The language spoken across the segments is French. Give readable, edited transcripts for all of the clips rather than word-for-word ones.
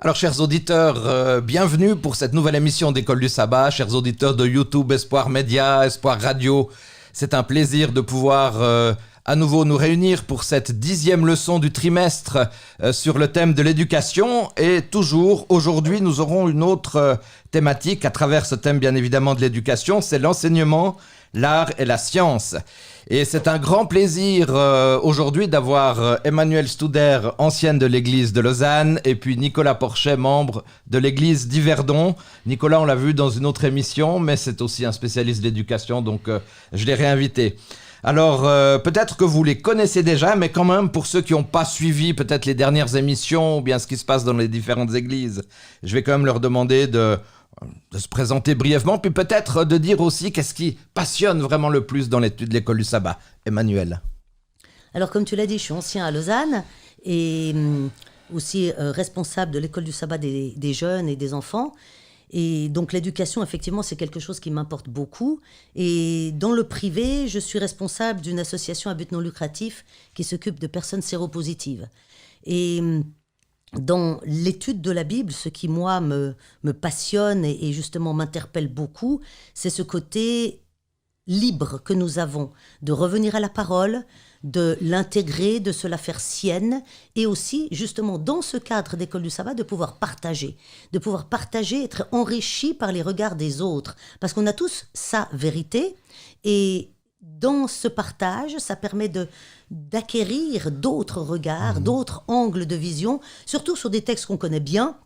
Alors, chers auditeurs, bienvenue pour cette nouvelle émission d'École du Sabbat. Chers auditeurs de YouTube, Espoir Média, Espoir Radio, c'est un plaisir de pouvoir à nouveau nous réunir pour cette 10e leçon du trimestre sur le thème de l'éducation. Et toujours, aujourd'hui, nous aurons une autre thématique à travers ce thème, bien évidemment, de l'éducation. C'est l'enseignement, l'art et la science. Et c'est un grand plaisir aujourd'hui d'avoir Emmanuelle Studer, ancienne de l'église de Lausanne, et puis Nicolas Porchet, membre de l'église d'Yverdon. Nicolas, on l'a vu dans une autre émission, mais c'est aussi un spécialiste de l'éducation, donc je l'ai réinvité. Alors, peut-être que vous les connaissez déjà, mais quand même, pour ceux qui n'ont pas suivi peut-être les dernières émissions ou bien ce qui se passe dans les différentes églises, je vais quand même leur demander de se présenter brièvement, puis peut-être de dire aussi qu'est-ce qui passionne vraiment le plus dans l'étude de l'école du sabbat. Emmanuelle. Alors, comme tu l'as dit, je suis ancien à Lausanne et aussi responsable de l'école du sabbat des jeunes et des enfants. Et donc l'éducation, effectivement, c'est quelque chose qui m'importe beaucoup. Et dans le privé, je suis responsable d'une association à but non lucratif qui s'occupe de personnes séropositives. Et dans l'étude de la Bible, ce qui, moi, me passionne et justement m'interpelle beaucoup, c'est ce côté libre que nous avons de revenir à la parole, de l'intégrer, de se la faire sienne, et aussi, justement, dans ce cadre d'école du sabbat, de pouvoir partager, être enrichi par les regards des autres, parce qu'on a tous sa vérité, et dans ce partage, ça permet d'acquérir d'autres regards, d'autres angles de vision, surtout sur des textes qu'on connaît bien,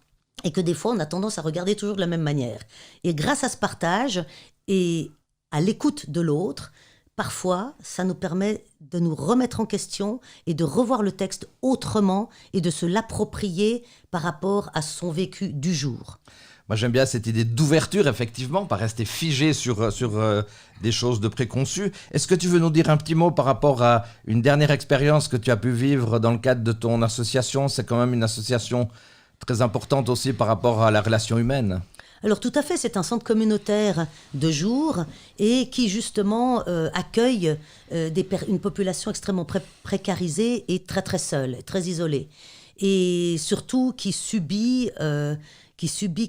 et que des fois, on a tendance à regarder toujours de la même manière. Et grâce à ce partage, et à l'écoute de l'autre, parfois, ça nous permet de nous remettre en question et de revoir le texte autrement et de se l'approprier par rapport à son vécu du jour. Moi, j'aime bien cette idée d'ouverture, effectivement, pas rester figé sur des choses de préconçues. Est-ce que tu veux nous dire un petit mot par rapport à une dernière expérience que tu as pu vivre dans le cadre de ton association ? C'est quand même une association très importante aussi par rapport à la relation humaine. Alors tout à fait, c'est un centre communautaire de jour et qui justement accueille une population extrêmement précarisée et très très seule, très isolée. Et surtout qui subit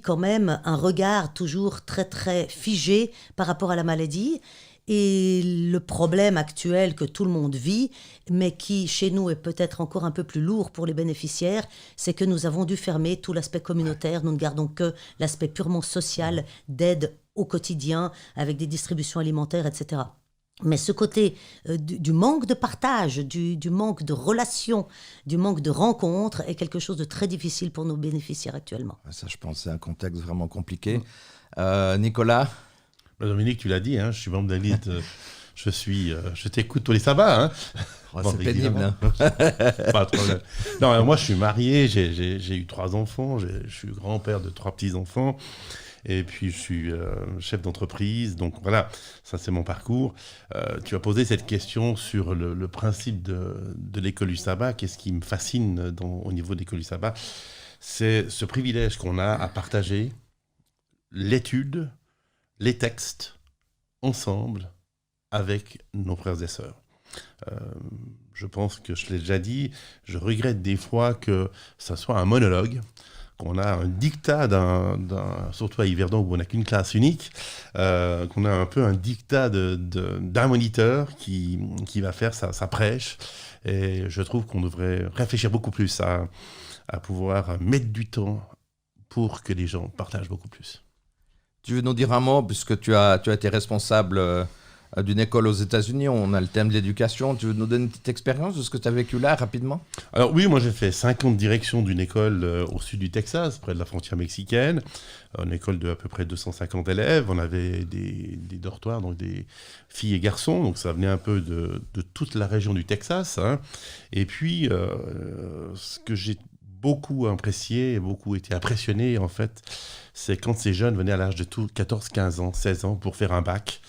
quand même un regard toujours très très figé par rapport à la maladie. Et le problème actuel que tout le monde vit, mais qui chez nous est peut-être encore un peu plus lourd pour les bénéficiaires, c'est que nous avons dû fermer tout l'aspect communautaire. Nous ne gardons que l'aspect purement social d'aide au quotidien avec des distributions alimentaires, etc. Mais ce côté du manque de partage, du manque de relations, du manque de rencontres est quelque chose de très difficile pour nos bénéficiaires actuellement. Ça, je pense, c'est un contexte vraiment compliqué. Nicolas ? Dominique, tu l'as dit, hein, je suis membre d'élite, je t'écoute tous les sabbats. Hein. Oh, bon, c'est pénible. Hein. Pas de problème. Non, moi, je suis marié, j'ai eu 3 enfants, je suis grand-père de 3 petits-enfants, et puis je suis chef d'entreprise, donc voilà, ça c'est mon parcours. Tu as posé cette question sur le principe de l'école du sabbat, qu'est-ce qui me fascine au niveau de l'école du sabbat, c'est ce privilège qu'on a à partager l'étude, les textes, ensemble, avec nos frères et sœurs. Je pense que je l'ai déjà dit, je regrette des fois que ça soit un monologue, qu'on a un dictat surtout à Yverdon où on n'a qu'une classe unique, qu'on a un peu un dictat d'un moniteur qui va faire sa prêche. Et je trouve qu'on devrait réfléchir beaucoup plus à pouvoir mettre du temps pour que les gens partagent beaucoup plus. Tu veux nous dire un mot, puisque tu as été responsable d'une école aux États-Unis, on a le thème de l'éducation. Tu veux nous donner une petite expérience de ce que tu as vécu là, rapidement ? Alors oui, moi j'ai fait 5 ans de direction d'une école au sud du Texas, près de la frontière mexicaine, une école de à peu près 250 élèves. On avait des dortoirs, donc des filles et garçons, donc ça venait un peu de toute la région du Texas. Hein. Et puis, ce que j'ai beaucoup apprécié et beaucoup été impressionné, en fait, c'est quand ces jeunes venaient à l'âge de 14, 15 ans, 16 ans pour faire un bac,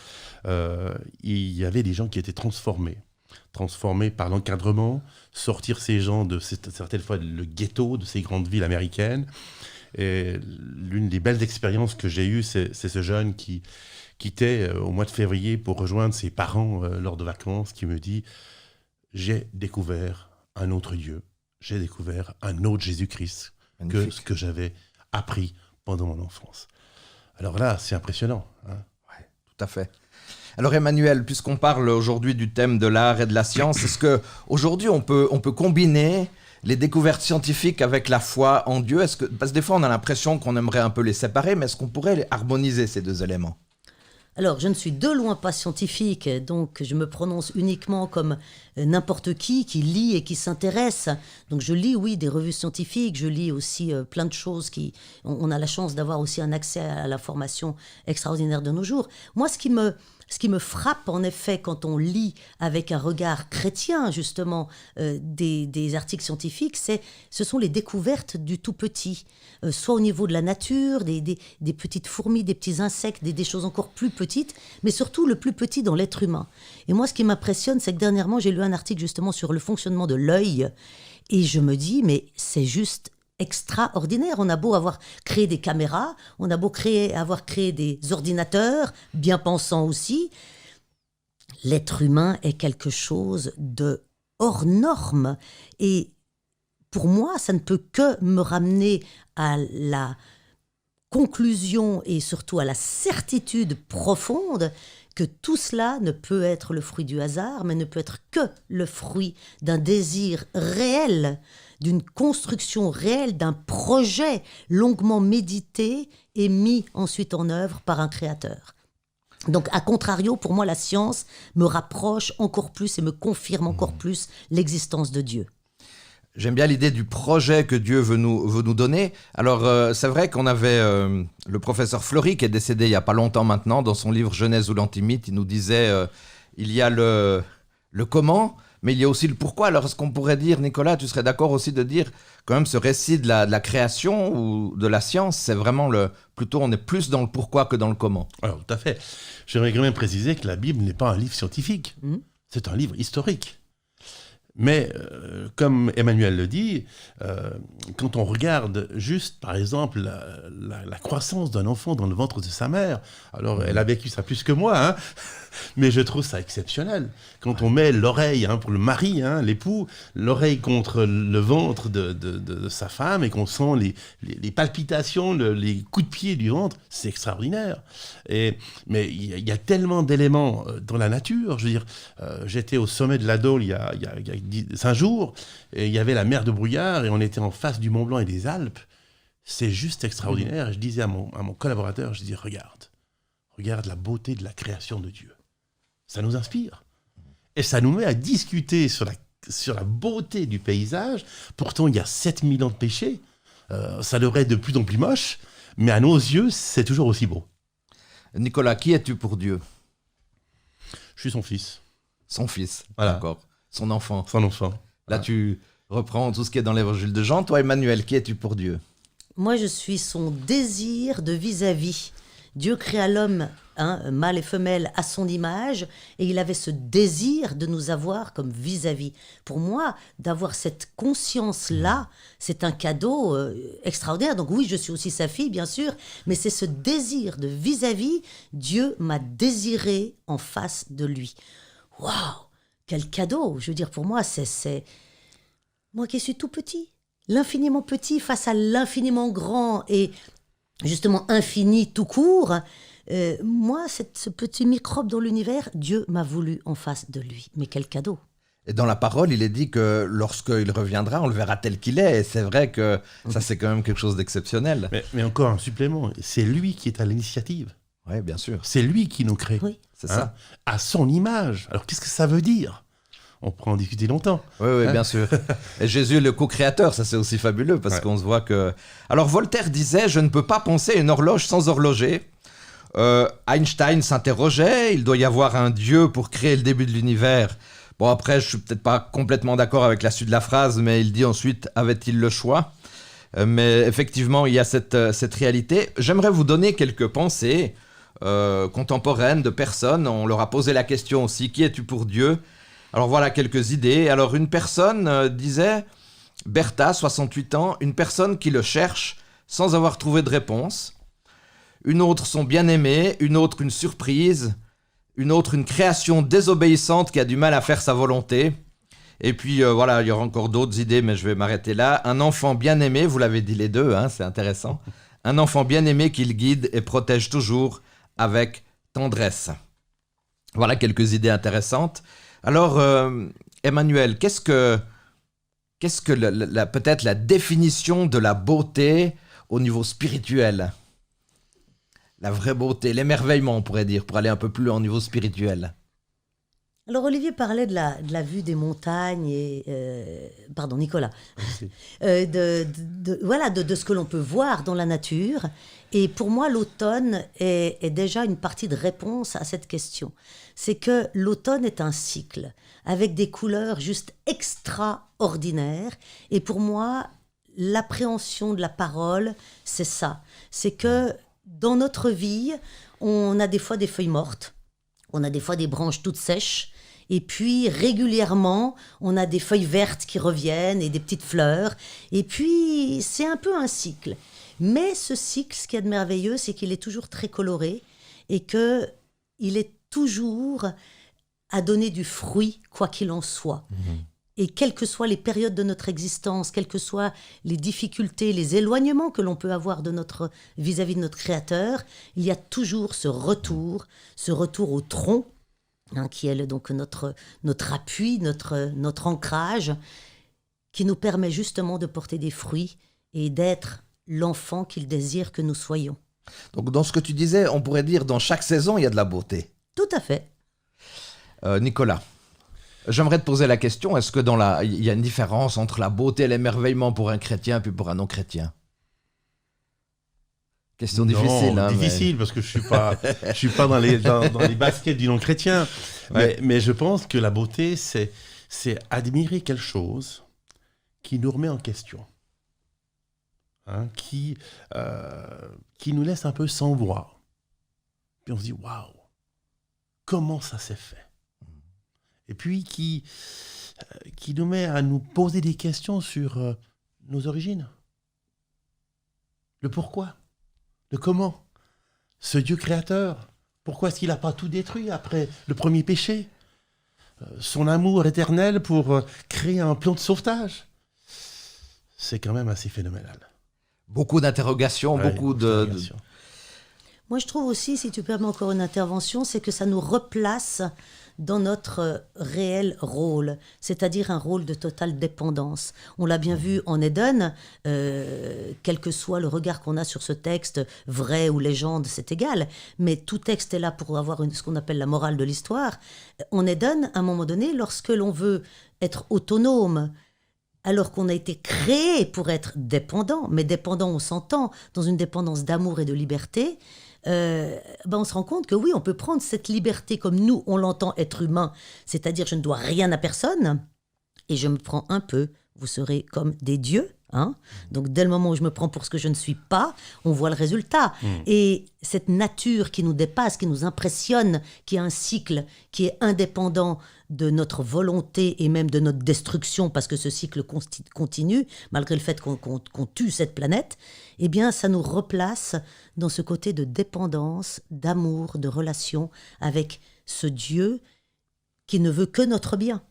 il y avait des gens qui étaient transformés par l'encadrement, sortir ces gens de certaines fois le ghetto de ces grandes villes américaines. Et l'une des belles expériences que j'ai eues, c'est ce jeune qui quittait au mois de février pour rejoindre ses parents lors de vacances, qui me dit « J'ai découvert un autre Dieu, j'ai découvert un autre Jésus-Christ Magnifique. ce que j'avais appris pendant mon enfance. Alors là, c'est impressionnant. Hein. Ouais, tout à fait. Alors Emmanuel, puisqu'on parle aujourd'hui du thème de l'art et de la science, est-ce qu'aujourd'hui on peut combiner les découvertes scientifiques avec la foi en Dieu? Parce que des fois on a l'impression qu'on aimerait un peu les séparer, mais est-ce qu'on pourrait harmoniser ces deux éléments? Alors, je ne suis de loin pas scientifique, donc je me prononce uniquement comme n'importe qui lit et qui s'intéresse. Donc, je lis, oui, des revues scientifiques, je lis aussi plein de choses on a la chance d'avoir aussi un accès à la formation extraordinaire de nos jours. Moi, ce qui me frappe, en effet, quand on lit avec un regard chrétien, justement, des articles scientifiques, ce sont les découvertes du tout petit. Soit au niveau de la nature, des petites fourmis, des petits insectes, des choses encore plus petites, mais surtout le plus petit dans l'être humain. Et moi, ce qui m'impressionne, c'est que dernièrement, j'ai lu un article justement sur le fonctionnement de l'œil, et je me dis, mais c'est juste extraordinaire. On a beau avoir créé des caméras, on a beau avoir créé des ordinateurs, bien pensants aussi, l'être humain est quelque chose de hors norme. Et pour moi, ça ne peut que me ramener à la conclusion et surtout à la certitude profonde que tout cela ne peut être le fruit du hasard, mais ne peut être que le fruit d'un désir réel, d'une construction réelle, d'un projet longuement médité et mis ensuite en œuvre par un créateur. Donc, à contrario, pour moi, la science me rapproche encore plus et me confirme encore plus l'existence de Dieu. J'aime bien l'idée du projet que Dieu veut nous donner. Alors, c'est vrai qu'on avait le professeur Fleury, qui est décédé il n'y a pas longtemps maintenant, dans son livre « Genèse ou l'Antimite », il nous disait il y a le comment, mais il y a aussi le pourquoi. Alors, est-ce qu'on pourrait dire, Nicolas, tu serais d'accord aussi de dire, quand même, ce récit de la création ou de la science, c'est vraiment plutôt, on est plus dans le pourquoi que dans le comment. Alors, tout à fait. J'aimerais quand même préciser que la Bible n'est pas un livre scientifique. C'est un livre historique. Mais, comme Emmanuel le dit, quand on regarde juste, par exemple, la croissance d'un enfant dans le ventre de sa mère, alors elle a vécu ça plus que moi, hein, mais je trouve ça exceptionnel. Quand on met l'oreille, pour le mari, l'époux, l'oreille contre le ventre de sa femme et qu'on sent les palpitations, les coups de pied du ventre, c'est extraordinaire. Mais il y a tellement d'éléments dans la nature. Je veux dire, j'étais au sommet de la Dôle il y a 5 jours, et il y avait la mer de brouillard, et on était en face du Mont Blanc et des Alpes. C'est juste extraordinaire. Et je disais à mon collaborateur, je disais, regarde la beauté de la création de Dieu. Ça nous inspire. Et ça nous met à discuter sur la beauté du paysage. Pourtant, il y a 7000 ans de péché. Ça devrait être de plus en plus moche, mais à nos yeux, c'est toujours aussi beau. Nicolas, qui es-tu pour Dieu? Je suis son fils. Son fils, voilà. D'accord. Son enfant. Son enfant. Là, tu reprends tout ce qui est dans l'évangile de Jean. Toi, Emmanuel, qui es-tu pour Dieu? Moi, je suis son désir de vis-à-vis. Dieu créa l'homme, mâle et femelle, à son image, et il avait ce désir de nous avoir comme vis-à-vis. Pour moi, d'avoir cette conscience-là, c'est un cadeau extraordinaire. Donc oui, je suis aussi sa fille, bien sûr, mais c'est ce désir de vis-à-vis. Dieu m'a désiré en face de lui. Waouh! Quel cadeau! Je veux dire, pour moi, c'est moi qui suis tout petit, l'infiniment petit face à l'infiniment grand et justement infini tout court. Moi, ce petit microbe dans l'univers, Dieu m'a voulu en face de lui. Mais quel cadeau! Et dans la parole, il est dit que lorsqu'il reviendra, on le verra tel qu'il est. Et c'est vrai que ça, c'est quand même quelque chose d'exceptionnel. Mais encore un supplément, c'est lui qui est à l'initiative. Oui, bien sûr. C'est lui qui nous crée. Oui. C'est ça. À son image. Alors, qu'est-ce que ça veut dire? On pourra en discuter longtemps. Oui, bien sûr. Et Jésus est le co-créateur, ça c'est aussi fabuleux, parce qu'on se voit que... Alors Voltaire disait « Je ne peux pas penser une horloge sans horloger ». Einstein s'interrogeait « Il doit y avoir un Dieu pour créer le début de l'univers ». Bon, après, je suis peut-être pas complètement d'accord avec la suite de la phrase, mais il dit ensuite « Avait-il le choix ?» Mais effectivement, il y a cette réalité. J'aimerais vous donner quelques pensées contemporaines de personnes. On leur a posé la question aussi « Qui es-tu pour Dieu ?» Alors voilà quelques idées. Alors une personne disait, Bertha, 68 ans, une personne qui le cherche sans avoir trouvé de réponse. Une autre son bien-aimé, une autre une surprise, une autre une création désobéissante qui a du mal à faire sa volonté. Et puis voilà, il y aura encore d'autres idées, mais je vais m'arrêter là. Un enfant bien aimé, vous l'avez dit les deux, hein, c'est intéressant. Un enfant bien aimé qu'il guide et protège toujours avec tendresse. Voilà quelques idées intéressantes. Alors, Emmanuel, qu'est-ce que peut-être la définition de la beauté au niveau spirituel? La vraie beauté, l'émerveillement, on pourrait dire, pour aller un peu plus au niveau spirituel. Alors Olivier parlait de la vue des montagnes et pardon Nicolas, de ce que l'on peut voir dans la nature. Et pour moi, l'automne est déjà une partie de réponse à cette question. C'est que l'automne est un cycle avec des couleurs juste extraordinaires. Et pour moi, l'appréhension de la parole, c'est ça. C'est que dans notre vie, on a des fois des feuilles mortes, on a des fois des branches toutes sèches. Et puis, régulièrement, on a des feuilles vertes qui reviennent et des petites fleurs. Et puis, c'est un peu un cycle. Mais ce cycle, ce qu'il y a de merveilleux, c'est qu'il est toujours très coloré et qu'il est toujours à donner du fruit, quoi qu'il en soit. Et quelles que soient les périodes de notre existence, quelles que soient les difficultés, les éloignements que l'on peut avoir de vis-à-vis de notre Créateur, il y a toujours ce retour au tronc, qui est donc notre appui, notre ancrage, qui nous permet justement de porter des fruits et d'être l'enfant qu'il désire que nous soyons. Donc dans ce que tu disais, on pourrait dire dans chaque saison, il y a de la beauté. Tout à fait. Nicolas, j'aimerais te poser la question, est-ce que il y a une différence entre la beauté et l'émerveillement pour un chrétien puis pour un non-chrétien? Question difficile. Non, difficile, parce que je suis pas dans les baskets du non-chrétien. Ouais. Mais je pense que la beauté, c'est admirer quelque chose qui nous remet en question. Qui nous laisse un peu sans voix. Puis on se dit, waouh, comment ça s'est fait? Et puis qui nous met à nous poser des questions sur nos origines. Le pourquoi. Le comment. Ce Dieu créateur, pourquoi est-ce qu'il n'a pas tout détruit après le premier péché? Son amour éternel pour créer un plan de sauvetage. C'est quand même assez phénoménal. Beaucoup d'interrogations, Ouais, beaucoup d'interrogations. Moi, je trouve aussi, si tu permets encore une intervention, c'est que ça nous replace dans notre réel rôle, c'est-à-dire un rôle de totale dépendance. On l'a bien vu en Éden, quel que soit le regard qu'on a sur ce texte, vrai ou légende, c'est égal, mais tout texte est là pour avoir ce qu'on appelle la morale de l'histoire. En Éden, à un moment donné, lorsque l'on veut être autonome, alors qu'on a été créé pour être dépendant, mais dépendant, on s'entend, dans une dépendance d'amour et de liberté, on se rend compte que oui, on peut prendre cette liberté comme nous, on l'entend, être humain, c'est-à-dire je ne dois rien à personne, et je me prends un peu, vous serez comme des dieux, donc dès le moment où je me prends pour ce que je ne suis pas, on voit le résultat. Et cette nature qui nous dépasse, qui nous impressionne, qui a un cycle qui est indépendant de notre volonté et même de notre destruction, parce que ce cycle continue, malgré le fait qu'on tue cette planète, eh bien ça nous replace dans ce côté de dépendance, d'amour, de relation avec ce Dieu qui ne veut que notre bien.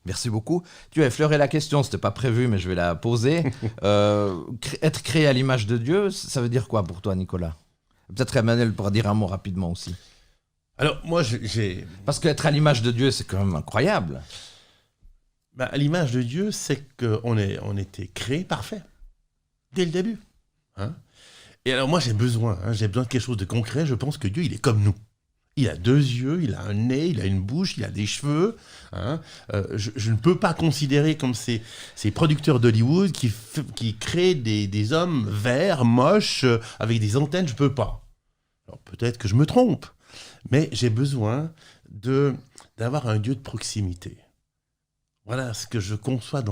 Merci beaucoup. Tu as effleuré la question, c'était pas prévu, mais je vais la poser. Être créé à l'image de Dieu, ça veut dire quoi pour toi, Nicolas? Peut-être Emmanuel pourra dire un mot rapidement aussi. Alors, moi, j'ai... Parce qu'être à l'image de Dieu, c'est quand même incroyable. À l'image de Dieu, c'est qu'on était créé parfait, dès le début. Et alors, moi, j'ai besoin de quelque chose de concret. Je pense que Dieu, il est comme nous. Il a 2 yeux, il a un nez, il a une bouche, il a des cheveux. Je ne peux pas considérer comme ces producteurs d'Hollywood qui créent des hommes verts, moches, avec des antennes. Je ne peux pas. Alors peut-être que je me trompe, mais j'ai besoin d'avoir un Dieu de proximité. Voilà ce que je conçois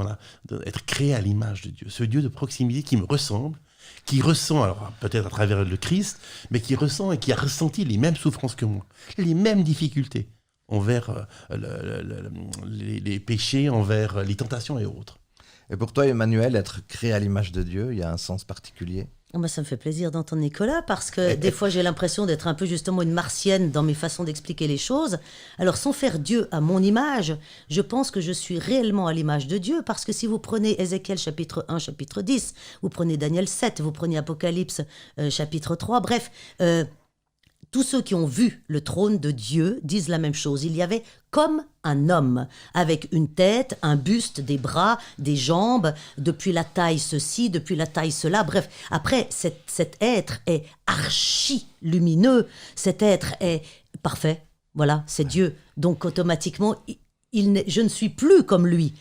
d'être créé à l'image de Dieu. Ce Dieu de proximité qui me ressemble, qui ressent, alors peut-être à travers le Christ, mais qui ressent et qui a ressenti les mêmes souffrances que moi, les mêmes difficultés envers les péchés, envers les tentations et autres. Et pour toi, Emmanuel, être créé à l'image de Dieu, il y a un sens particulier? Ça me fait plaisir d'entendre Nicolas parce que des fois j'ai l'impression d'être un peu justement une martienne dans mes façons d'expliquer les choses. Alors sans faire Dieu à mon image, je pense que je suis réellement à l'image de Dieu parce que si vous prenez Ézéchiel chapitre 1, chapitre 10, vous prenez Daniel 7, vous prenez Apocalypse chapitre 3, bref, tous ceux qui ont vu le trône de Dieu disent la même chose. Il y avait comme un homme, avec une tête, un buste, des bras, des jambes, depuis la taille ceci, depuis la taille cela. Bref, après, cet être est archi lumineux, cet être est parfait. Voilà, c'est Dieu. Donc automatiquement, je ne suis plus comme lui.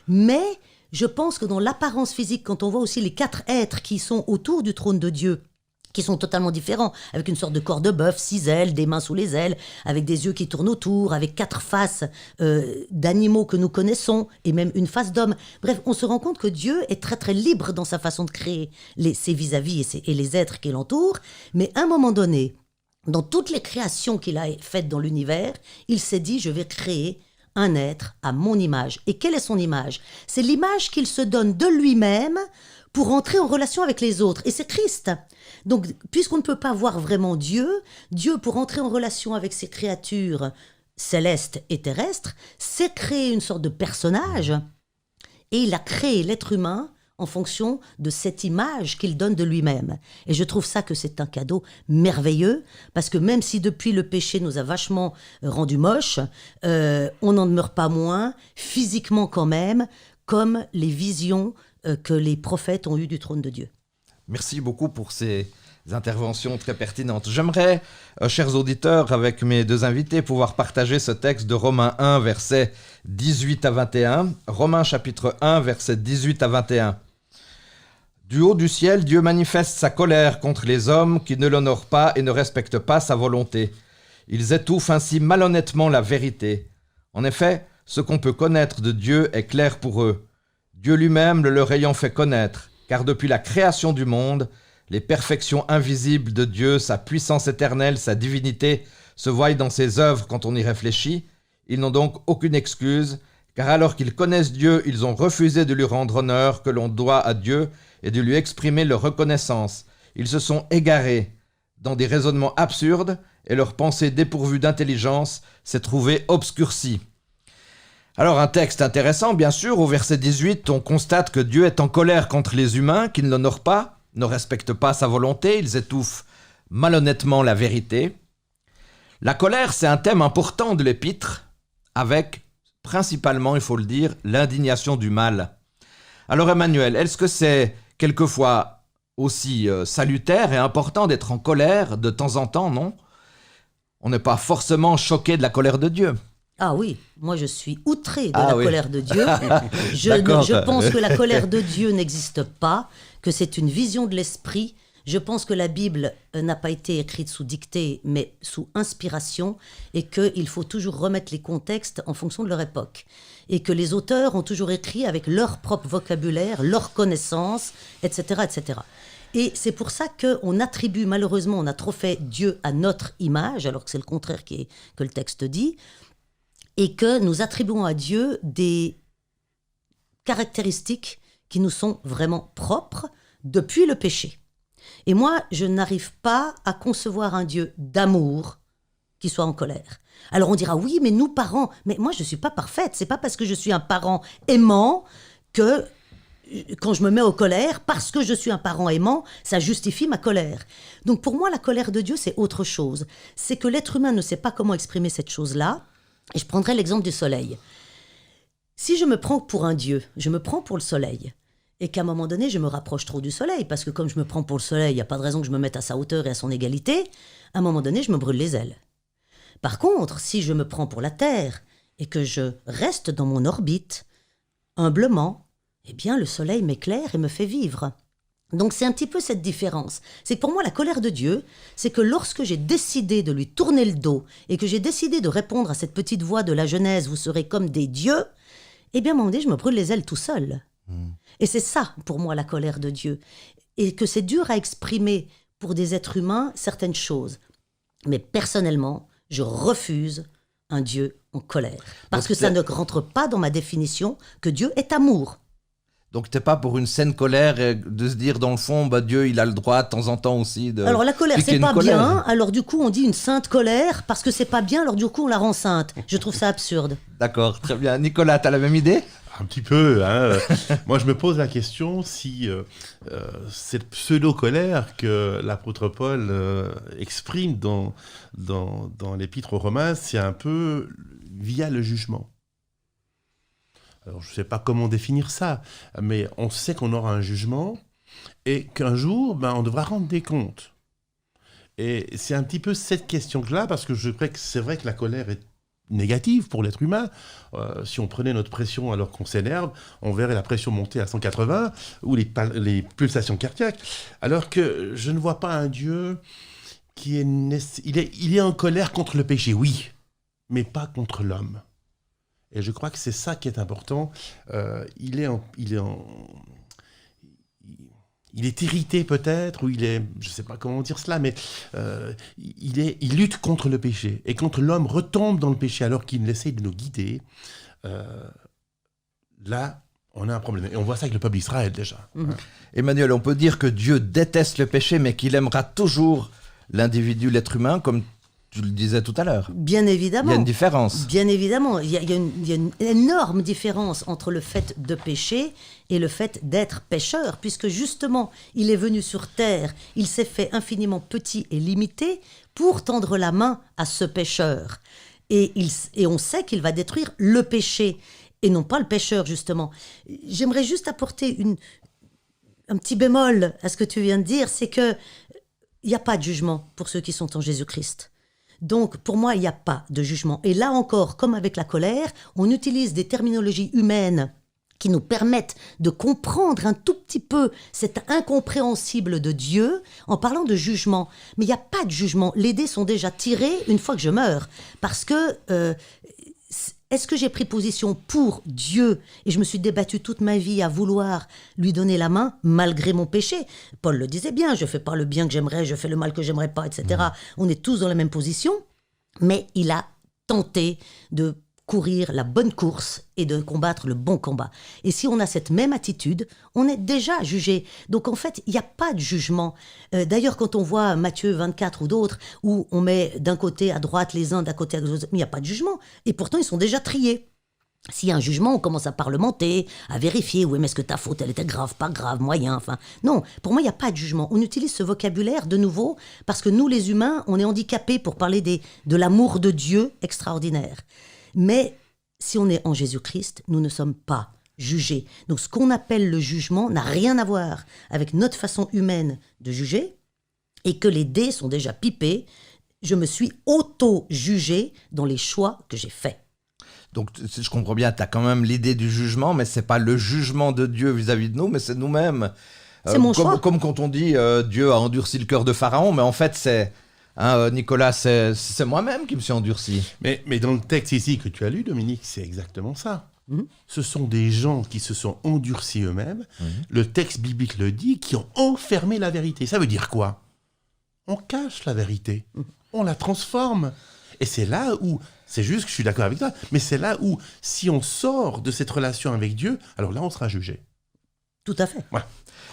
Mais je pense que dans l'apparence physique, quand on voit aussi les 4 êtres qui sont autour du trône de Dieu, qui sont totalement différents, avec une sorte de corps de bœuf, 6 ailes, des mains sous les ailes, avec des yeux qui tournent autour, avec 4 faces d'animaux que nous connaissons, et même une face d'homme. Bref, on se rend compte que Dieu est très très libre dans sa façon de créer ses vis-à-vis et les êtres qui l'entourent, mais à un moment donné, dans toutes les créations qu'il a faites dans l'univers, il s'est dit, je vais créer un être à mon image. Et quelle est son image? C'est l'image qu'il se donne de lui-même pour entrer en relation avec les autres. Et c'est Christ. Donc, puisqu'on ne peut pas voir vraiment Dieu, Dieu, pour entrer en relation avec ses créatures célestes et terrestres, s'est créé une sorte de personnage et il a créé l'être humain en fonction de cette image qu'il donne de lui-même. Et je trouve ça que c'est un cadeau merveilleux, parce que même si depuis le péché nous a vachement rendu moches, on n'en demeure pas moins, physiquement quand même, comme les visions que les prophètes ont eues du trône de Dieu. Merci beaucoup pour ces interventions très pertinentes. J'aimerais, chers auditeurs, avec mes 2 invités, pouvoir partager ce texte de Romains 1, versets 18 à 21. Romains chapitre 1, versets 18 à 21. Du haut du ciel, Dieu manifeste sa colère contre les hommes qui ne l'honorent pas et ne respectent pas sa volonté. Ils étouffent ainsi malhonnêtement la vérité. En effet, ce qu'on peut connaître de Dieu est clair pour eux. Dieu lui-même le leur ayant fait connaître, car depuis la création du monde, les perfections invisibles de Dieu, sa puissance éternelle, sa divinité, se voient dans ses œuvres quand on y réfléchit. Ils n'ont donc aucune excuse, car alors qu'ils connaissent Dieu, ils ont refusé de lui rendre honneur que l'on doit à Dieu et de lui exprimer leur reconnaissance. Ils se sont égarés dans des raisonnements absurdes et leur pensée dépourvue d'intelligence s'est trouvée obscurcie. Alors un texte intéressant, bien sûr, au verset 18, on constate que Dieu est en colère contre les humains qui ne l'honorent pas, ne respectent pas sa volonté, ils étouffent malhonnêtement la vérité. La colère, c'est un thème important de l'épître, avec principalement, il faut le dire, l'indignation du mal. Alors Emmanuel, est-ce que c'est quelquefois aussi salutaire et important d'être en colère de temps en temps, non? On n'est pas forcément choqué de la colère de Dieu. Ah oui, moi je suis outré de la colère de Dieu. D'accord. Je pense que la colère de Dieu n'existe pas, que c'est une vision de l'esprit. Je pense que la Bible n'a pas été écrite sous dictée, mais sous inspiration, et qu'il faut toujours remettre les contextes en fonction de leur époque. Et que les auteurs ont toujours écrit avec leur propre vocabulaire, leur connaissance, etc., etc. Et c'est pour ça qu'on attribue, malheureusement, on a trop fait Dieu à notre image, alors que c'est le contraire que le texte dit, et que nous attribuons à Dieu des caractéristiques qui nous sont vraiment propres depuis le péché. Et moi, je n'arrive pas à concevoir un Dieu d'amour qui soit en colère. Alors on dira, oui, mais nous, parents, mais moi, je ne suis pas parfaite. C'est pas parce que je suis un parent aimant que, quand je me mets en colère, parce que je suis un parent aimant, ça justifie ma colère. Donc pour moi, la colère de Dieu, c'est autre chose. C'est que l'être humain ne sait pas comment exprimer cette chose-là. Et je prendrai l'exemple du soleil. Si je me prends pour un Dieu, je me prends pour le soleil, et qu'à un moment donné, je me rapproche trop du soleil, parce que comme je me prends pour le soleil, il n'y a pas de raison que je me mette à sa hauteur et à son égalité, à un moment donné, je me brûle les ailes. Par contre, si je me prends pour la Terre, et que je reste dans mon orbite, humblement, eh bien le soleil m'éclaire et me fait vivre. Donc c'est un petit peu cette différence. C'est que pour moi, la colère de Dieu, c'est que lorsque j'ai décidé de lui tourner le dos et que j'ai décidé de répondre à cette petite voix de la Genèse, vous serez comme des dieux, eh bien à un moment donné, je me brûle les ailes tout seul. Et c'est ça, pour moi, la colère de Dieu. Et que c'est dur à exprimer pour des êtres humains certaines choses. Mais personnellement, je refuse un Dieu en colère. Parce que ça ne rentre pas dans ma définition que Dieu est amour. Donc t'es pas pour une saine colère et de se dire dans le fond, Dieu il a le droit de temps en temps aussi de... Alors la colère, piquer c'est une pas colère. bien, alors du coup on dit une sainte colère, parce que c'est pas bien, alors du coup on la rend sainte. Je trouve ça absurde. D'accord, très bien. Nicolas, t'as la même idée? Un petit peu. Hein. Moi, je me pose la question si cette pseudo-colère que l'apôtre Paul exprime dans l'épître aux Romains, c'est un peu via le jugement. Alors, je ne sais pas comment définir ça, mais on sait qu'on aura un jugement et qu'un jour, on devra rendre des comptes. Et c'est un petit peu cette question-là, parce que je crois que c'est vrai que la colère est négative pour l'être humain. Si on prenait notre pression alors qu'on s'énerve, on verrait la pression monter à 180 ou les pulsations cardiaques. Alors que je ne vois pas un Dieu qui il est en colère contre le péché, oui, mais pas contre l'homme. Et je crois que c'est ça qui est important. Il est irrité peut-être, ou je ne sais pas comment dire cela, mais il lutte contre le péché. Et quand l'homme retombe dans le péché alors qu'il essaie de nous guider, là, on a un problème. Et on voit ça avec le peuple d'Israël déjà. Mhm. Emmanuel, on peut dire que Dieu déteste le péché, mais qu'il aimera toujours l'individu, l'être humain, comme tu le disais tout à l'heure. Bien évidemment. Il y a une différence. Bien évidemment, il y a une énorme différence entre le fait de pécher et le fait d'être pécheur, puisque justement, il est venu sur terre, il s'est fait infiniment petit et limité pour tendre la main à ce pécheur. Et on sait qu'il va détruire le péché, et non pas le pécheur, justement. J'aimerais juste apporter un petit bémol à ce que tu viens de dire, c'est que il n'y a pas de jugement pour ceux qui sont en Jésus-Christ. Donc, pour moi, il n'y a pas de jugement. Et là encore, comme avec la colère, on utilise des terminologies humaines qui nous permettent de comprendre un tout petit peu cet incompréhensible de Dieu en parlant de jugement. Mais il n'y a pas de jugement. Les dés sont déjà tirés une fois que je meurs. Parce que... est-ce que j'ai pris position pour Dieu et je me suis débattue toute ma vie à vouloir lui donner la main malgré mon péché? Paul le disait bien, je ne fais pas le bien que j'aimerais, je fais le mal que j'aimerais pas, etc. On est tous dans la même position, mais il a tenté de courir la bonne course et de combattre le bon combat. Et si on a cette même attitude, on est déjà jugé. Donc en fait, il n'y a pas de jugement. D'ailleurs, quand on voit Matthieu 24 ou d'autres, où on met d'un côté à droite les uns, d'un côté à l'autre, il n'y a pas de jugement. Et pourtant, ils sont déjà triés. S'il y a un jugement, on commence à parlementer, à vérifier, oui, mais est-ce que ta faute, elle était grave, pas grave, moyen, enfin... Non, pour moi, il n'y a pas de jugement. On utilise ce vocabulaire, de nouveau, parce que nous, les humains, on est handicapés pour parler de l'amour de Dieu extraordinaire. Mais si on est en Jésus-Christ, nous ne sommes pas jugés. Donc ce qu'on appelle le jugement n'a rien à voir avec notre façon humaine de juger, et que les dés sont déjà pipés. Je me suis auto-jugé dans les choix que j'ai faits. Donc, si je comprends bien, tu as quand même l'idée du jugement, mais c'est pas le jugement de Dieu vis-à-vis de nous, mais c'est nous-mêmes. C'est mon choix. Comme quand on dit Dieu a endurci le cœur de Pharaon, mais en fait, c'est... Nicolas, c'est moi-même qui me suis endurci. Mais dans le texte ici que tu as lu, Dominique, c'est exactement ça. Ce sont des gens qui se sont endurcis eux-mêmes. Le texte biblique le dit, qui ont enfermé la vérité. Ça veut dire quoi? On cache la vérité. On la transforme. Et c'est là où, c'est juste que je suis d'accord avec toi, mais c'est là où, si on sort de cette relation avec Dieu, alors là, on sera jugé. Tout à fait. Voilà.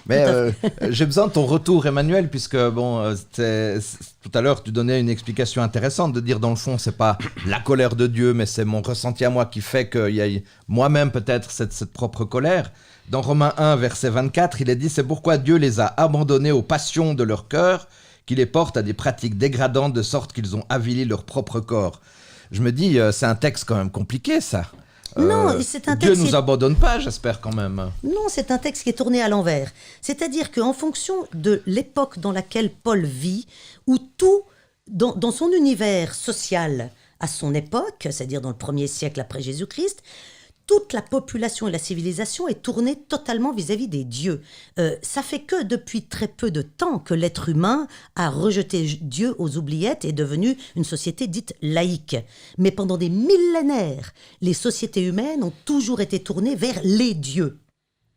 Mais j'ai besoin de ton retour, Emmanuel, puisque tout à l'heure, tu donnais une explication intéressante de dire, dans le fond, c'est pas la colère de Dieu, mais c'est mon ressenti à moi qui fait qu'il y a moi-même peut-être cette propre colère. Dans Romains 1, verset 24, il est dit « C'est pourquoi Dieu les a abandonnés aux passions de leur cœur, qui les portent à des pratiques dégradantes de sorte qu'ils ont avili leur propre corps. » Je me dis, c'est un texte quand même compliqué, ça. Non, c'est un Dieu texte... ne nous abandonne pas, j'espère quand même. Non, c'est un texte qui est tourné à l'envers. C'est-à-dire qu'en fonction de l'époque dans laquelle Paul vit, où tout, dans son univers social à son époque, c'est-à-dire dans le 1er siècle après Jésus-Christ, toute la population et la civilisation est tournée totalement vis-à-vis des dieux. Ça fait que depuis très peu de temps que l'être humain a rejeté Dieu aux oubliettes et est devenu une société dite laïque. Mais pendant des millénaires, les sociétés humaines ont toujours été tournées vers les dieux.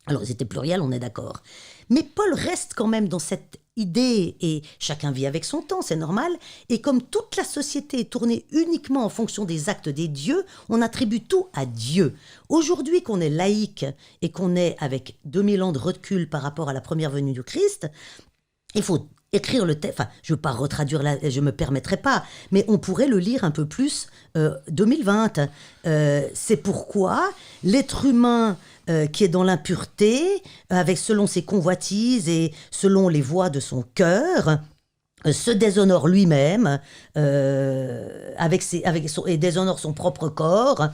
Alors, ils étaient pluriels, on est d'accord. Mais Paul reste quand même dans cette idée et chacun vit avec son temps, c'est normal. Et comme toute la société est tournée uniquement en fonction des actes des dieux, on attribue tout à Dieu. Aujourd'hui qu'on est laïque et qu'on est avec 2000 ans de recul par rapport à la première venue du Christ, il faut écrire le texte, enfin, je ne veux pas retraduire, je ne me permettrai pas, mais on pourrait le lire un peu plus 2020. C'est pourquoi l'être humain qui est dans l'impureté, avec selon ses convoitises et selon les voies de son cœur, se déshonore lui-même, et déshonore son propre corps,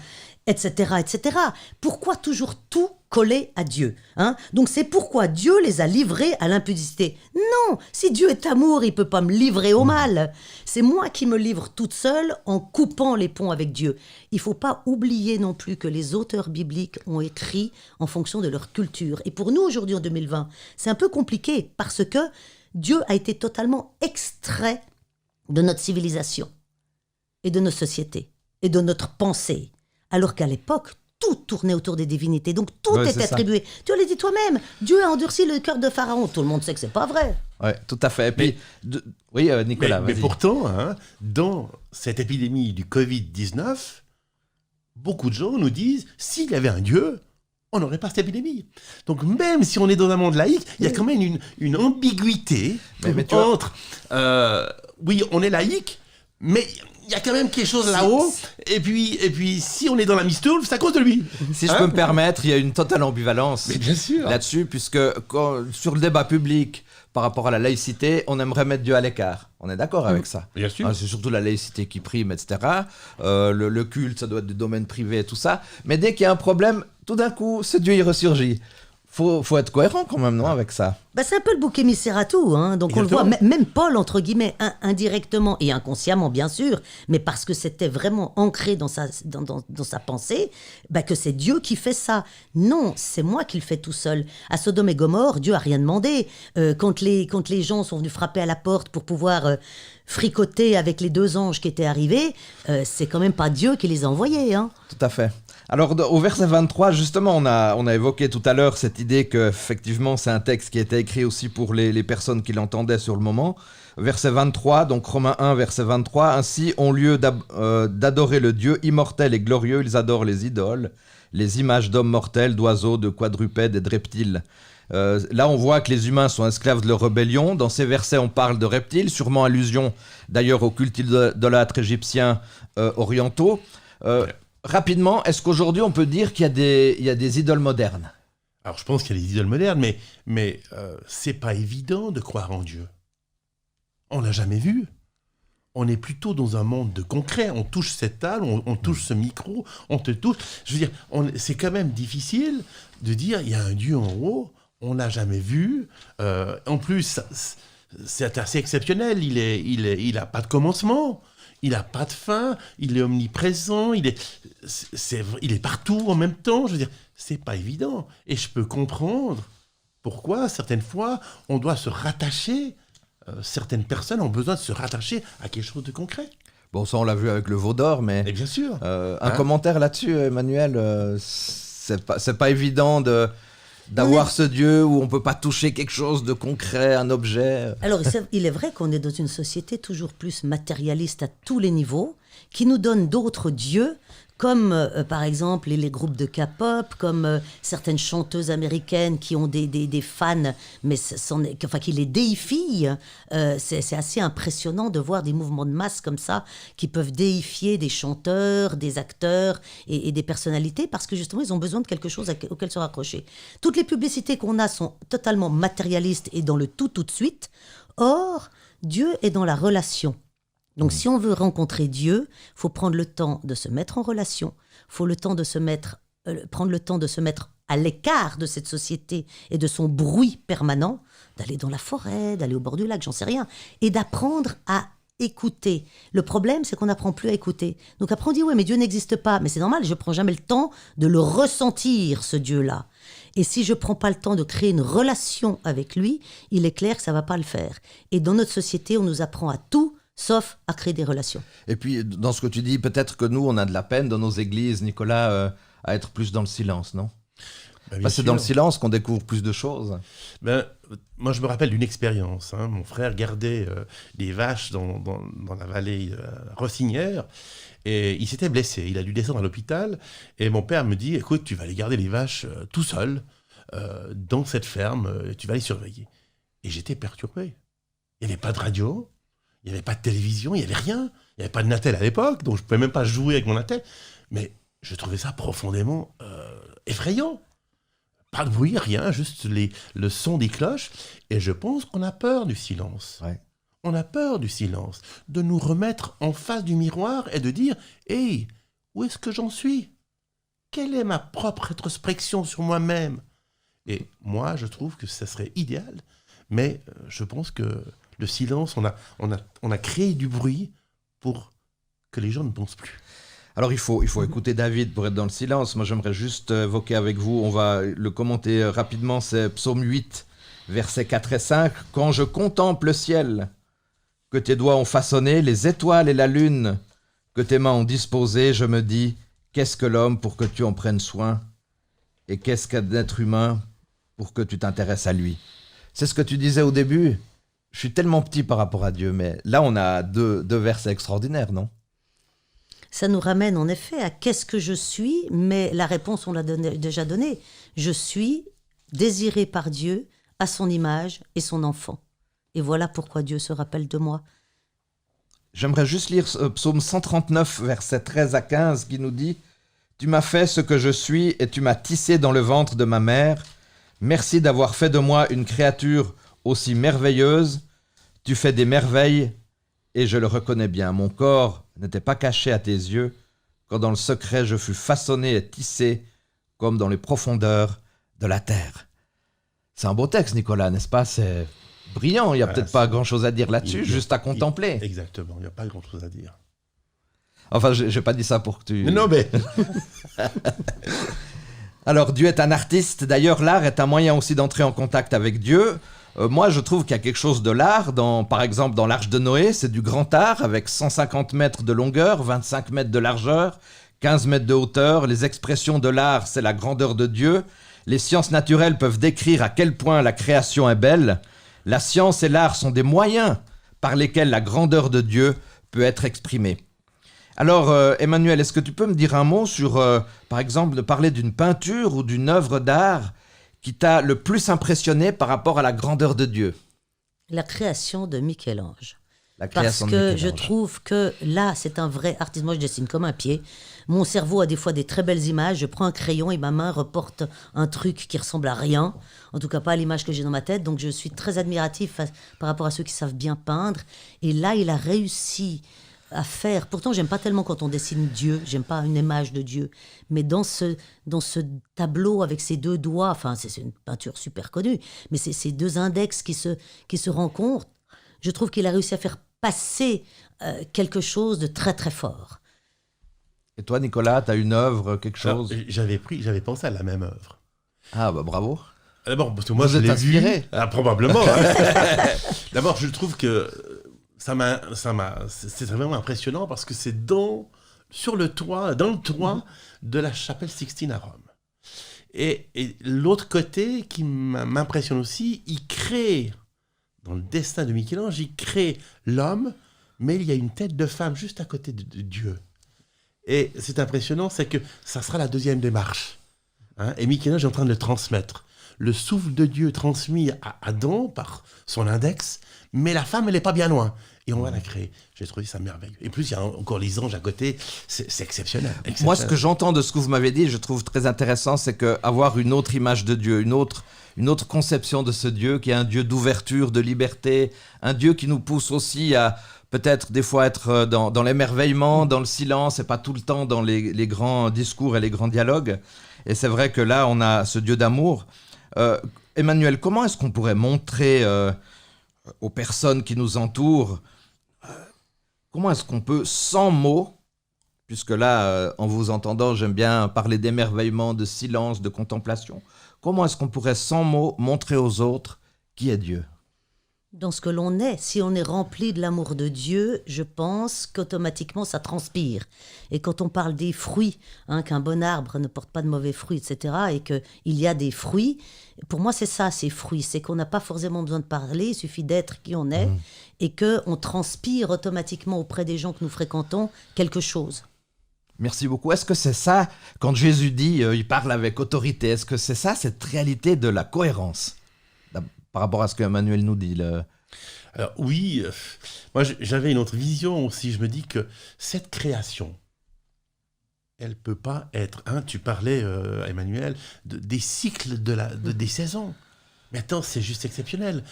etc., etc. Pourquoi toujours tout coller à Dieu, hein? Donc c'est pourquoi Dieu les a livrés à l'impudicité. Non, si Dieu est amour, il ne peut pas me livrer au mal. C'est moi qui me livre toute seule en coupant les ponts avec Dieu. Il ne faut pas oublier non plus que les auteurs bibliques ont écrit en fonction de leur culture. Et pour nous, aujourd'hui, en 2020, c'est un peu compliqué parce que Dieu a été totalement extrait de notre civilisation et de nos sociétés et de notre pensée. Alors qu'à l'époque, tout tournait autour des divinités. Donc tout était attribué. Tu l'as dit toi-même, Dieu a endurci le cœur de Pharaon. Tout le monde sait que c'est pas vrai. Oui, tout à fait. Et puis, oui, Nicolas, mais pourtant, hein, dans cette épidémie du Covid-19, beaucoup de gens nous disent, s'il y avait un Dieu, on n'aurait pas cette épidémie. Donc même si on est dans un monde laïque, il y a quand même une ambiguïté entre... oui, on est laïque, mais... il y a quand même quelque chose là-haut, et puis si on est dans la mistourne, c'est à cause de lui. Si je peux me permettre, il y a une totale ambivalence là-dessus, puisque sur le débat public, par rapport à la laïcité, on aimerait mettre Dieu à l'écart. On est d'accord avec ça. Bien sûr. C'est surtout la laïcité qui prime, etc. Le culte, ça doit être du domaine privé et tout ça. Mais dès qu'il y a un problème, tout d'un coup, ce Dieu, il ressurgit. Faut être cohérent quand même, non, avec ça. C'est un peu le bouc émissaire à tout, hein. Donc exactement. On le voit, même Paul, entre guillemets, indirectement et inconsciemment, bien sûr, mais parce que c'était vraiment ancré dans sa pensée, que c'est Dieu qui fait ça. Non, c'est moi qui le fais tout seul. À Sodome et Gomorrhe, Dieu a rien demandé. Quand les gens sont venus frapper à la porte pour pouvoir fricoter avec les 2 anges qui étaient arrivés, c'est quand même pas Dieu qui les a envoyés, hein. Tout à fait. Alors, au verset 23, justement, on a évoqué tout à l'heure cette idée qu'effectivement, c'est un texte qui était écrit aussi pour les personnes qui l'entendaient sur le moment. Verset 23, donc Romains 1, verset 23, « Ainsi, au lieu d'adorer le Dieu immortel et glorieux, ils adorent les idoles, les images d'hommes mortels, d'oiseaux, de quadrupèdes et de reptiles. » Là, on voit que les humains sont esclaves de leur rébellion. Dans ces versets, on parle de reptiles, sûrement allusion d'ailleurs aux cultes idolâtres égyptiens orientaux. Rapidement, est-ce qu'aujourd'hui on peut dire qu'il y a des idoles modernes ? Alors je pense qu'il y a des idoles modernes, mais c'est pas évident de croire en Dieu. On l'a jamais vu. On est plutôt dans un monde de concret. On touche cette table, on touche ce micro, on te touche. Je veux dire, c'est quand même difficile de dire il y a un Dieu en haut, on l'a jamais vu. En plus, c'est assez exceptionnel. Il a pas de commencement. Il n'a pas de fin, il est omniprésent, il est partout en même temps. Je veux dire, c'est pas évident. Et je peux comprendre pourquoi, certaines fois, on doit se rattacher. Certaines personnes ont besoin de se rattacher à quelque chose de concret. Bon, ça, on l'a vu avec le veau d'or, mais... Et bien sûr. Un commentaire là-dessus, Emmanuel, c'est pas évident d'avoir ce Dieu où on ne peut pas toucher quelque chose de concret, un objet. Alors, il est vrai qu'on est dans une société toujours plus matérialiste à tous les niveaux, qui nous donne d'autres dieux, comme par exemple les groupes de K-pop, comme certaines chanteuses américaines qui ont des fans, mais qui les déifient. C'est assez impressionnant de voir des mouvements de masse comme ça, qui peuvent déifier des chanteurs, des acteurs et des personnalités, parce que justement, ils ont besoin de quelque chose auquel se raccrocher. Toutes les publicités qu'on a sont totalement matérialistes et dans le tout de suite. Or, Dieu est dans la relation. Donc, si on veut rencontrer Dieu, il faut prendre le temps de se mettre en relation, il faut prendre le temps de se mettre à l'écart de cette société et de son bruit permanent, d'aller dans la forêt, d'aller au bord du lac, j'en sais rien, et d'apprendre à écouter. Le problème, c'est qu'on n'apprend plus à écouter. Donc après, on dit, ouais, mais Dieu n'existe pas. Mais c'est normal, je ne prends jamais le temps de le ressentir, ce Dieu-là. Et si je ne prends pas le temps de créer une relation avec lui, il est clair que ça ne va pas le faire. Et dans notre société, on nous apprend à tout, sauf à créer des relations. Et puis, dans ce que tu dis, peut-être que nous, on a de la peine dans nos églises, Nicolas, à être plus dans le silence, non ? bien C'est sûr. dans le silence qu'on découvre plus de choses. Moi, je me rappelle d'une expérience. Mon frère gardait des vaches dans la vallée Rossinière et il s'était blessé. Il a dû descendre à l'hôpital et mon père me dit, écoute, tu vas aller garder les vaches tout seul dans cette ferme, tu vas les surveiller. Et j'étais perturbé. Il n'y avait pas de radio, il n'y avait pas de télévision, il n'y avait rien. Il n'y avait pas de Natel à l'époque, donc je ne pouvais même pas jouer avec mon Natel. Mais je trouvais ça profondément effrayant. Pas de bruit, rien, juste le son des cloches. Et je pense qu'on a peur du silence. Ouais. On a peur du silence. De nous remettre en face du miroir et de dire « Hey, où est-ce que j'en suis? Quelle est ma propre rétrospection sur moi-même ?» Et moi, je trouve que ça serait idéal. Mais je pense que le silence, on a créé du bruit pour que les gens ne pensent plus. Alors il faut écouter David pour être dans le silence. Moi j'aimerais juste évoquer avec vous, on va le commenter rapidement, c'est Psaume 8, versets 4 et 5. « Quand je contemple le ciel, que tes doigts ont façonné, les étoiles et la lune, que tes mains ont disposées, je me dis, qu'est-ce que l'homme pour que tu en prennes soin? Et qu'est-ce qu'un être humain pour que tu t'intéresses à lui ?» C'est ce que tu disais au début. Je suis tellement petit par rapport à Dieu, mais là on a deux versets extraordinaires, non? Ça nous ramène en effet à qu'est-ce que je suis, mais la réponse, on l'a déjà donnée. Je suis désiré par Dieu à son image et son enfant. Et voilà pourquoi Dieu se rappelle de moi. J'aimerais juste lire Psaume 139, versets 13 à 15, qui nous dit « Tu m'as fait ce que je suis et tu m'as tissé dans le ventre de ma mère. Merci d'avoir fait de moi une créature aussi merveilleuse. Tu fais des merveilles et je le reconnais bien. Mon corps n'était pas caché à tes yeux, quand dans le secret je fus façonné et tissé, comme dans les profondeurs de la terre. » C'est un beau texte, Nicolas, n'est-ce pas? C'est brillant, il n'y a peut-être pas grand-chose à dire là-dessus, juste à contempler. Exactement, il n'y a pas grand-chose à dire. Enfin, je n'ai pas dit ça pour que tu... Non, mais... Alors, Dieu est un artiste. D'ailleurs, l'art est un moyen aussi d'entrer en contact avec Dieu. Moi, je trouve qu'il y a quelque chose de l'art. Par exemple, dans l'Arche de Noé, c'est du grand art avec 150 mètres de longueur, 25 mètres de largeur, 15 mètres de hauteur. Les expressions de l'art, c'est la grandeur de Dieu. Les sciences naturelles peuvent décrire à quel point la création est belle. La science et l'art sont des moyens par lesquels la grandeur de Dieu peut être exprimée. Alors, Emmanuel, est-ce que tu peux me dire un mot sur, par exemple, de parler d'une peinture ou d'une œuvre d'art qui t'a le plus impressionné par rapport à la grandeur de Dieu? La création de Michel-Ange. La Parce création de que Michel-Ange. je trouve que là, c'est un vrai artiste. Moi, je dessine comme un pied. Mon cerveau a des fois des très belles images. Je prends un crayon et ma main reporte un truc qui ressemble à rien. En tout cas, pas à l'image que j'ai dans ma tête. Donc, je suis très admiratif par rapport à ceux qui savent bien peindre. Et là, il a réussi à faire. Pourtant, j'aime pas tellement quand on dessine Dieu. J'aime pas une image de Dieu. Mais dans ce tableau avec ses deux doigts, enfin, c'est une peinture super connue, mais c'est ces deux index qui se rencontrent. Je trouve qu'il a réussi à faire passer quelque chose de très très fort. Et toi, Nicolas, tu as une œuvre, quelque chose? Alors, j'avais pensé à la même œuvre. Ah, bah bravo. D'abord, parce que moi, Vous je êtes l'ai inspiré? vu. Ah, probablement. Hein. D'abord, je trouve que c'est vraiment impressionnant parce que c'est dans le toit de la chapelle Sixtine à Rome. Et l'autre côté qui m'impressionne aussi, il crée, dans le destin de Michel-Ange, il crée l'homme, mais il y a une tête de femme juste à côté de Dieu. Et c'est impressionnant, c'est que ça sera la deuxième démarche. Hein, et Michel-Ange est en train de le transmettre. Le souffle de Dieu transmis à Adam par son index, mais la femme, elle n'est pas bien loin. Et on va la créer. J'ai trouvé ça merveilleux. Et plus, il y a encore les anges à côté. C'est exceptionnel. Moi, ce que j'entends de ce que vous m'avez dit, je trouve très intéressant, c'est qu'avoir une autre image de Dieu, une autre conception de ce Dieu, qui est un Dieu d'ouverture, de liberté, un Dieu qui nous pousse aussi à peut-être des fois être dans l'émerveillement, dans le silence, et pas tout le temps dans les grands discours et les grands dialogues. Et c'est vrai que là, on a ce Dieu d'amour. Emmanuel, comment est-ce qu'on pourrait montrer aux personnes qui nous entourent, comment est-ce qu'on peut, sans mots, puisque là, en vous entendant, j'aime bien parler d'émerveillement, de silence, de contemplation, comment est-ce qu'on pourrait, sans mots, montrer aux autres qui est Dieu? dans ce que l'on est. Si on est rempli de l'amour de Dieu, je pense qu'automatiquement ça transpire. Et quand on parle des fruits, qu'un bon arbre ne porte pas de mauvais fruits, etc., et qu'il y a des fruits, pour moi c'est ça, ces fruits. C'est qu'on n'a pas forcément besoin de parler, il suffit d'être qui on est, et qu'on transpire automatiquement auprès des gens que nous fréquentons quelque chose. Merci beaucoup. Est-ce que c'est ça, quand Jésus dit, il parle avec autorité, est-ce que c'est ça, cette réalité de la cohérence par rapport à ce qu'Emmanuel nous dit Alors oui, moi j'avais une autre vision aussi. Je me dis que cette création, elle peut pas être... tu parlais, Emmanuel, des cycles des saisons. Mais attends, c'est juste exceptionnel.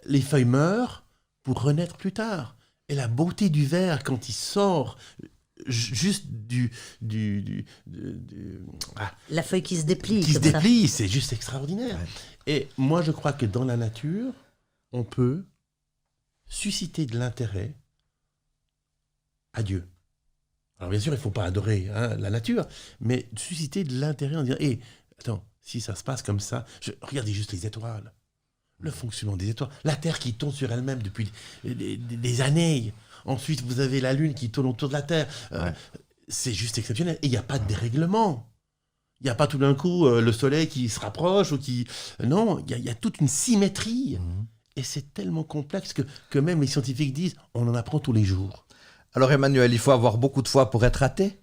Les feuilles meurent pour renaître plus tard. Et la beauté du verre, quand il sort... juste la feuille qui se déplie. Qui se déplie, c'est juste extraordinaire. Ouais. Et moi, je crois que dans la nature, on peut susciter de l'intérêt à Dieu. Alors bien sûr, il ne faut pas adorer la nature, mais susciter de l'intérêt en disant, attends, si ça se passe comme ça, regardez juste les étoiles, le fonctionnement des étoiles, la Terre qui tourne sur elle-même depuis des années. Ensuite, vous avez la Lune qui tourne autour de la Terre. C'est juste exceptionnel. Et il n'y a pas de dérèglement. Il n'y a pas tout d'un coup le Soleil qui se rapproche ou qui... Non, il y a toute une symétrie. Et c'est tellement complexe que même les scientifiques disent on en apprend tous les jours. Alors Emmanuel, il faut avoir beaucoup de foi pour être athée ?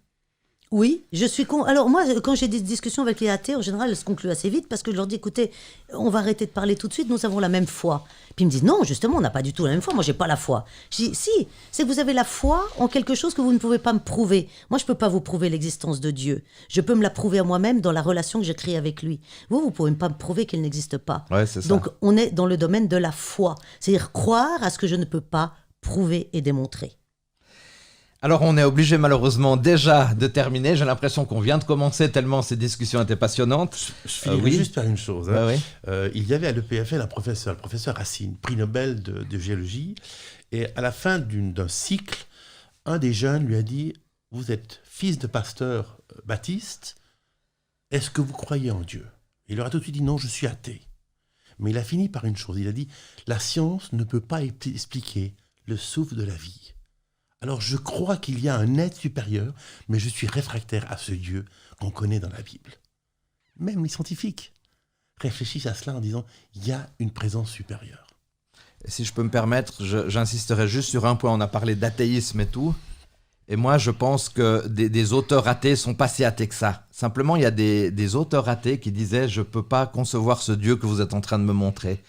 Oui, je suis con. Alors moi, quand j'ai des discussions avec les athées, en général, elles se concluent assez vite parce que je leur dis, écoutez, on va arrêter de parler tout de suite, nous avons la même foi. Puis ils me disent, non, justement, on n'a pas du tout la même foi, moi j'ai pas la foi. Je dis, si, c'est que vous avez la foi en quelque chose que vous ne pouvez pas me prouver. Moi, je ne peux pas vous prouver l'existence de Dieu. Je peux me la prouver à moi-même dans la relation que j'ai créée avec lui. Vous ne pouvez pas me prouver qu'il n'existe pas. Ouais, c'est ça. Donc, on est dans le domaine de la foi. C'est-à-dire croire à ce que je ne peux pas prouver et démontrer. Alors on est obligé malheureusement déjà de terminer, j'ai l'impression qu'on vient de commencer tellement ces discussions étaient passionnantes. Je finirai juste par une chose. Oui. Il y avait à l'EPFL le professeur Racine, prix Nobel de géologie, et à la fin d'un cycle, un des jeunes lui a dit « Vous êtes fils de pasteur baptiste, est-ce que vous croyez en Dieu ?» Il leur a tout de suite dit « Non, je suis athée ». Mais il a fini par une chose, il a dit « La science ne peut pas expliquer le souffle de la vie. » Alors je crois qu'il y a un être supérieur, mais je suis réfractaire à ce Dieu qu'on connaît dans la Bible. Même les scientifiques réfléchissent à cela en disant il y a une présence supérieure. Et si je peux me permettre, j'insisterai juste sur un point, on a parlé d'athéisme et tout, et moi je pense que des auteurs athées ne sont pas si athées que ça. Simplement il y a des auteurs athées qui disaient je ne peux pas concevoir ce Dieu que vous êtes en train de me montrer.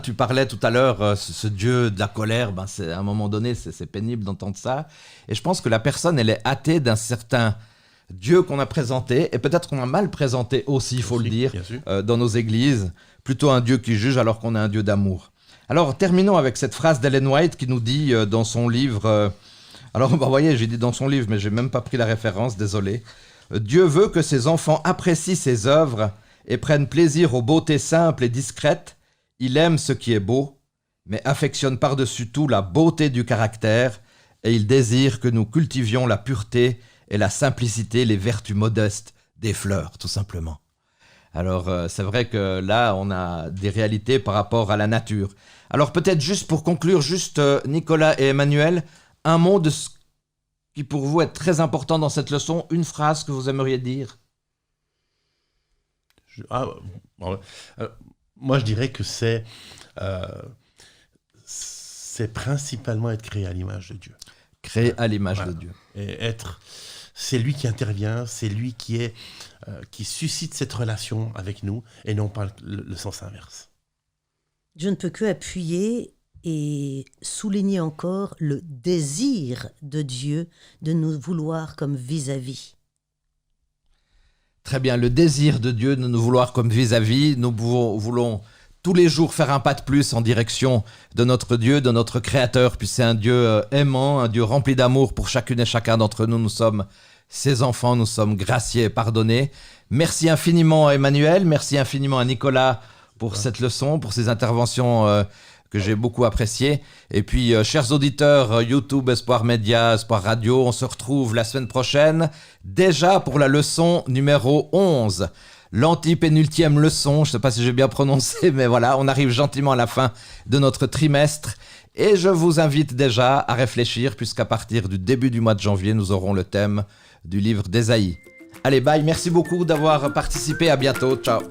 Tu parlais tout à l'heure, ce Dieu de la colère, à un moment donné, c'est pénible d'entendre ça. Et je pense que la personne, elle est athée d'un certain Dieu qu'on a présenté, et peut-être qu'on a mal présenté aussi, il faut le dire, dans nos églises. Plutôt un Dieu qui juge alors qu'on a un Dieu d'amour. Alors, terminons avec cette phrase d'Ellen White qui nous dit dans son livre... vous voyez, j'ai dit dans son livre, mais je n'ai même pas pris la référence, désolé. Dieu veut que ses enfants apprécient ses œuvres et prennent plaisir aux beautés simples et discrètes. Il aime ce qui est beau, mais affectionne par-dessus tout la beauté du caractère, et il désire que nous cultivions la pureté et la simplicité, les vertus modestes des fleurs, tout simplement. Alors, c'est vrai que là, on a des réalités par rapport à la nature. Alors, peut-être juste pour conclure, Nicolas et Emmanuel, un mot de ce qui pour vous est très important dans cette leçon, une phrase que vous aimeriez dire. Moi, je dirais que c'est principalement être créé à l'image de Dieu. Créé à l'image de Dieu. Et c'est lui qui intervient, c'est lui qui suscite cette relation avec nous, et non pas le sens inverse. Je ne peux que appuyer et souligner encore le désir de Dieu de nous vouloir comme vis-à-vis. Très bien, le désir de Dieu de nous vouloir comme vis-à-vis. Nous voulons tous les jours faire un pas de plus en direction de notre Dieu, de notre Créateur, puis c'est un Dieu aimant, un Dieu rempli d'amour pour chacune et chacun d'entre nous. Nous sommes ses enfants, nous sommes graciés et pardonnés. Merci infiniment à Emmanuel, merci infiniment à Nicolas pour cette leçon, pour ces interventions que j'ai beaucoup appréciées. Et puis, chers auditeurs, YouTube, Espoir Média, Espoir Radio, on se retrouve la semaine prochaine, déjà pour la leçon numéro 11. l'antipénultième leçon. Je ne sais pas si j'ai bien prononcé, mais voilà, on arrive gentiment à la fin de notre trimestre. Et je vous invite déjà à réfléchir, puisqu'à partir du début du mois de janvier, nous aurons le thème du livre d'Ésaïe. Allez, bye, merci beaucoup d'avoir participé, à bientôt, ciao.